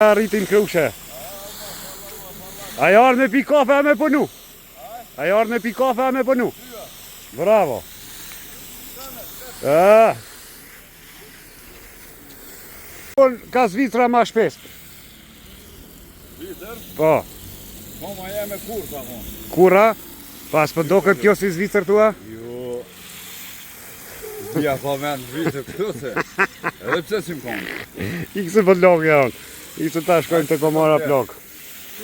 Rritin krushe. Ajo ardh me pi kafe e me punu. Ajo ardh me pi kafe e me punu. Bravo. Ka Zvicra ma shpes. Zvicër? Po. Po ma jeme kur, ta thonë. Kura? Pas për do këtë kjo si Zvicër tua? Jo. Dija pa men Zvicër këtu se. Edhe pse si më konë. Ikse për logë janë. Ikse ta shkojnë të komara plok.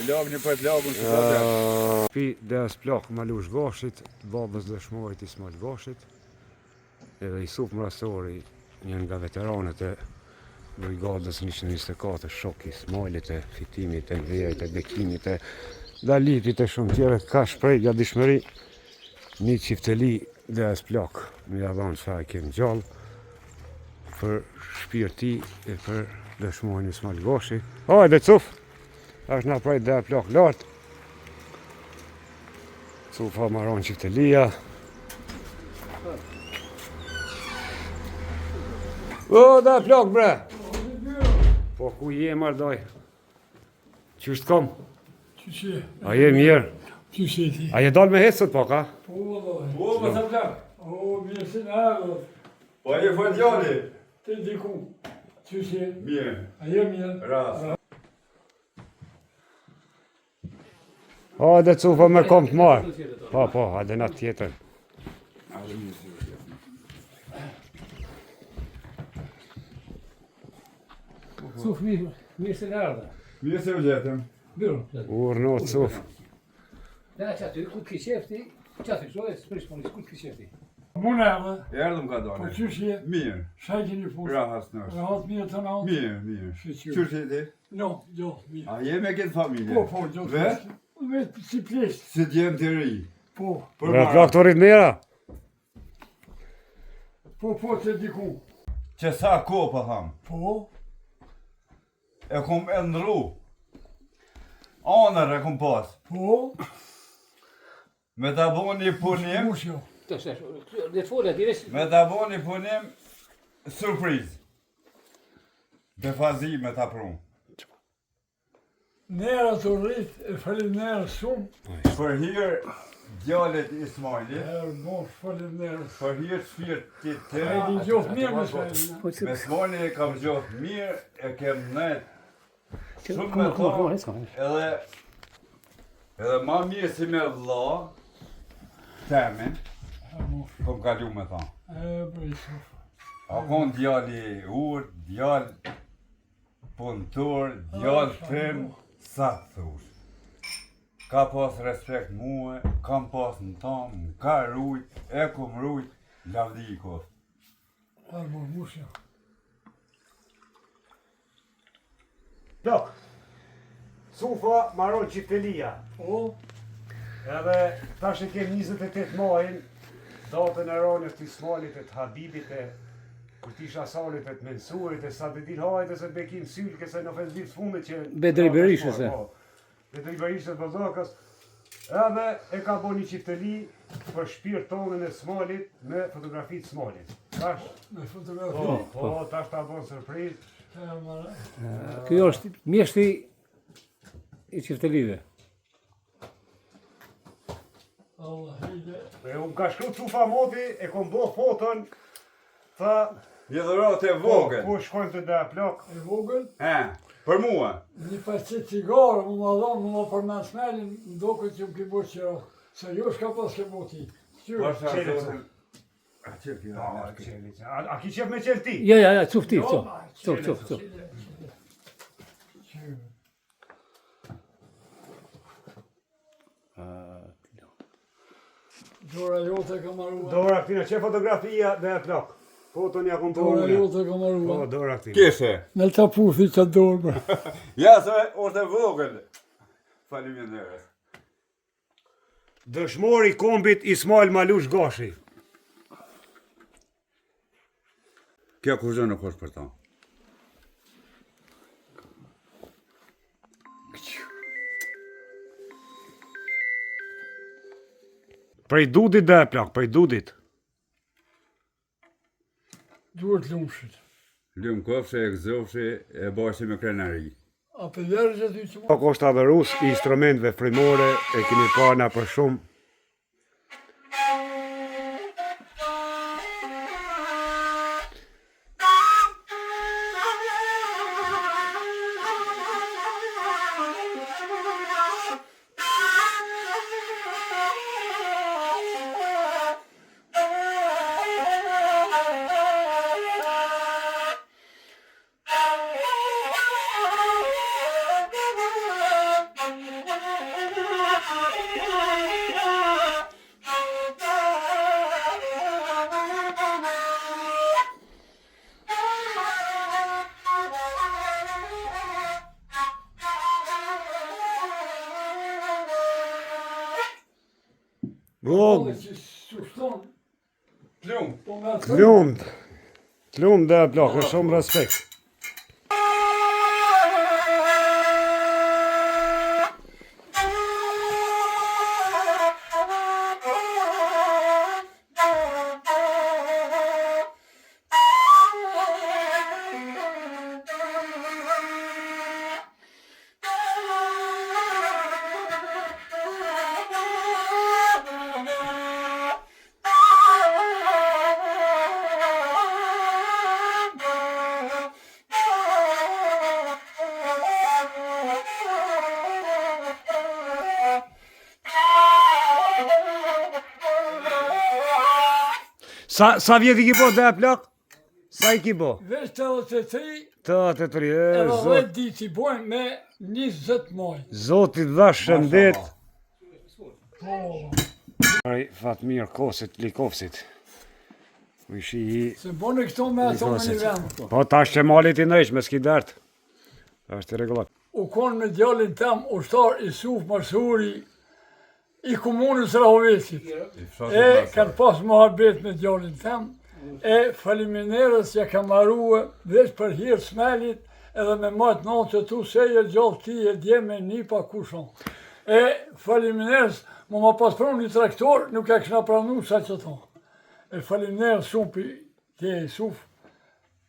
I lagë një për lagën që ka të. Pi des plok malush goshit, babës dëshmorit i smol goshit. Edhe i sup mrastori, njën nga veteranët e brigadës 124, shoki smolit e fitimit e nvijet e bekimit e dalitit e shumë tjere, ka shprej nga dishmëri një qifteli des plok. Më ja dhonë sa e kem gjallë për shpirti e për dëshmorin i smol goshi. O, edhe cuf! Ashtë nga prej dhe plok lartë. Cufa maron qiftelia. O, dhe plok bre! Po ku je mardoj? Qështë kom? Qështë? A je mirë? Qështë ti? A je dal me hecët po ka? Po, doj. Po, më të plak. O, mirë se në ardhë. Po e një fëtë jali. Te diku. Qështë? Mirë. A je mirë? Ras. O, dhe cufa me kom të marë. Po, hajde na tjetër. Cuf mirë se në ardha. Mirë se u gjetëm. Byrë. Urno, cuf. Dhe që aty, ku t'ki qefti, që aty qoj, së prish ponis, ku t'ki qefti. Më në ardhë. E erdhëm ka Po dole. qështë je? Mirë. Shaj keni punë. Rahas nështë. Rahat mirë të natë? Mirë. Shqyr. Qërë që ti? No, jo, mirë. A je me këtë familje? Po, jo. Vet? Vetë si plesht. Si t'jem të ri. Po, Bre plok të rrit mera. po te diku. Që sa ko pa tham. Po, E kom endru. Anër e kom pas. po. Me ta bo një punim. Mushjo. Të shesh, dhe të folja, diresh. Me ta bo një punim. Surpriz. Befazi me ta prum. Nera të rrit, e falim nera shumë. Për hir djallit Ismailit. Herë mosh, falim nera. Për hir shpirtit të E di gjohë mirë me shpejnë. Me Smoli e kam gjohë mirë, e kem net. Shumë me Kuma, thonë, edhe ma mirë si me vlla, temin, Herë mosh. kom kalu me thonë. Brej shofa. A kon djali urt, djal punëtor, djal trim, sa të thush. Ka pas respekt muë, kam pas në tamë, ka rujt, e kom rujt, lavdi i kost. Herë mosh, mushjo. Plok. Cufa maron qiftelia. Po, Edhe tash e kem 28 majin, datën e ranës të Ismailit e të Habibit e kur t'isha salit e të mensurit e sa të din hajt e se të bekim sylke se në ofensiv fundit që... Bedri Berishës, e. Po, Bedri Berishës për dhokës. Edhe e ka bo një qifteli për shpirt tonën e Ismailit me fotografi të Ismailit. Tash, me fotografi. tash ta bon surpriz. Herë mara. Kjo është mjeshti i qiftelive. Allah, hejde. E unë ka shkru Cufa moti, e kom bo foton, tha... Një dhurat e vogël. Po shkojmë të da plok. E vogël, Për mua. një pacet cigarë, mu ma dhonë, mu ma përmen smelin, ndoket që më ki bo qëra. Se jo shka pas ke bo ti. Qyrë. Qelë, A që kjo? A ki qef me qelë ti? Ja, cuf ti, Jo, cuf. Qyrë. Dora jote ka marrua. Dora këtina, që fotografia dhe e plok? Foton ja kom po Dora unë. jote ka Po, marrua. Dora këtina. Kishe. Në ta puthi që dorë, bra. Ja, se orë e vogël. Faleminderit. Dëshmori kombit Ismail Malush Gashi. Kjo kur në kosh për ta. Prej dudit dhe e plok, prej dudit. Duhet lumshit. Lëm kofshe, e gëzofshe, e bashkë me krenari. A për dërgjë ty që Po është adhërus i instrumentve frimore e keni pa na për shumë. Alle që sushton, Plum. po me të Lumt dhe plak, është shumë respekt. Sa vjet i ki po dhe plak? Sa i ki po? veç të edhe të 3, Të 3, edhe zot. 10 ditë i bojmë me 20 maj. Zotit dha shëndet. Po, Fatmir Kosit, Likovsit. Ishi i... se bone këto me ato me një vend. Po tash që malit i nëjsh me s'ki dert. Është i regullat. U konë me djallin tem, ushtar Isuf Marsuri, i komunës Rahovesit. E kanë pas muhabet me djallin tem, e faliminderës që ka marrua veç për hirë smelit, edhe me matë natë që tu seje gjallë ti e dje me një pa kushon. E faliminderës, ma pas pranu një traktor, nuk e këshna pranu sa që thonë. E faliminderës shumë për tje Isuf,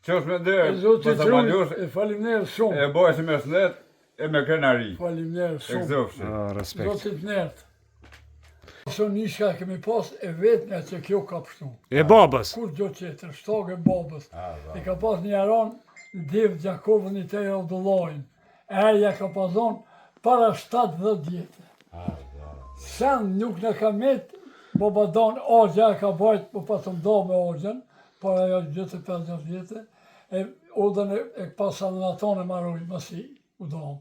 Qos me e dhe, zotit pas Trun, amaljosh, e faliminderës shumë. e bojë me snet, e me krenari. Faliminderës E shumë. këzofshi. Respekt. Zotit nërtë. Aso një shka kemi pas e vetënja që kjo ka pështu. E babës. Kur gjo qëtër, shtag e babës. E ka pas një aran, Dev Gjakovën i te Abdullahin. Eja ka pason para 70 vjetë. Sen nuk në ka metë, baba dan agja e ka bajt, po pasëm da me agjen, para ja 25 vjetë. E odën e pasan në atonë e maroj, masi u dam.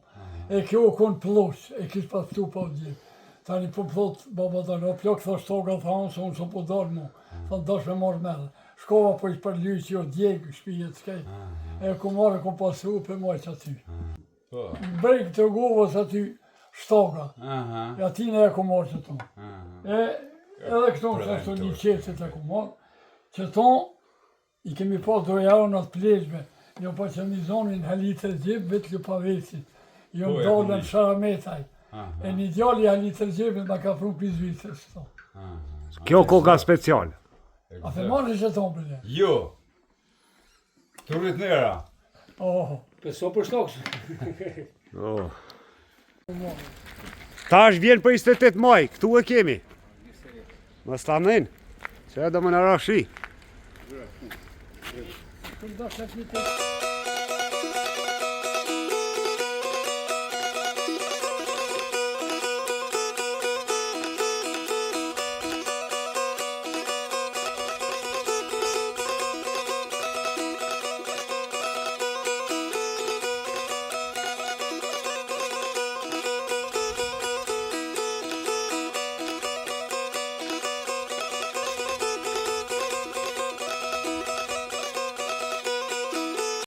E kjo u konë ploq, e kishë pas tu pa gjithë. Tani po thot baba dan, o plok thosht toga thanë, se unë shumë po dalë mu. Thanë dash me marrë medhe. Shkova po i përlyj që jo djegë, shpijet s'kej. E ku marrë, ku pasu për majtë aty. Brejkë të govës aty shtoga. E atine e ku marrë që tonë. E edhe këto në shashtu një qesit e ku marrë. Që tonë, i kemi pas dojarën atë pleshme. Jo pa që një zonin halitë e gjibë, vetë lë pavesit. Jo në dalën sharametaj. E një djali halitë e gjibë, ma ka pru për Zvicrës. Kjo koka special. A the marrë që tonë për dhe? Jo. Turit nera. Oh, Për so për shtokës. Oh. Tash vjen për 28 maj, këtu e kemi. Më stanin, që e do më në rashi. kënda që të